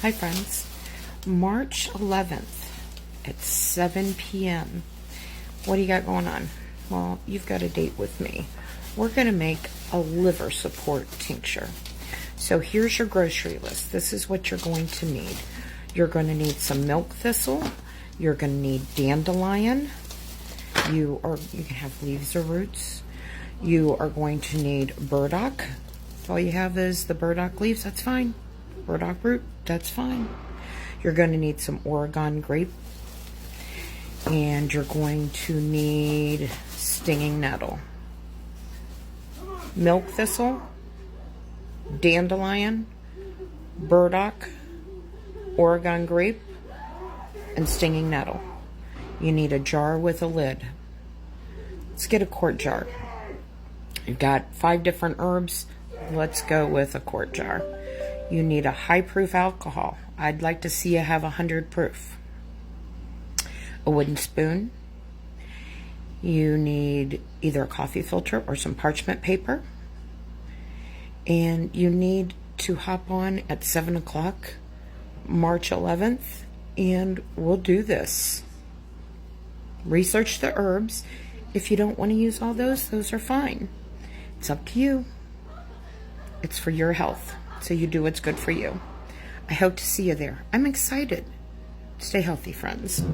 Hi friends, March 11th at 7 p.m. What do you got going on? Well, you've got a date with me. We're going to make a liver support tincture. So here's your grocery list. This is what you're going to need. You're going to need some milk thistle. You're going to need dandelion. You can have leaves or roots. You are going to need burdock. If all you have is the burdock leaves, that's fine. Burdock root, that's fine. You're going to need some Oregon grape. And you're going to need stinging nettle. Milk thistle, dandelion, burdock, Oregon grape, and stinging nettle. You need a jar with a lid. Let's get a quart jar. You've got 5 different herbs. Let's go with a quart jar. You need a high proof alcohol. I'd like to see you have 100 proof. A wooden spoon. You need either a coffee filter or some parchment paper. And you need to hop on at 7 o'clock, March 11th, and we'll do this. Research the herbs. If you don't want to use all those are fine. It's up to you. It's for your health, so you do what's good for you. I hope to see you there. I'm excited. Stay healthy, friends.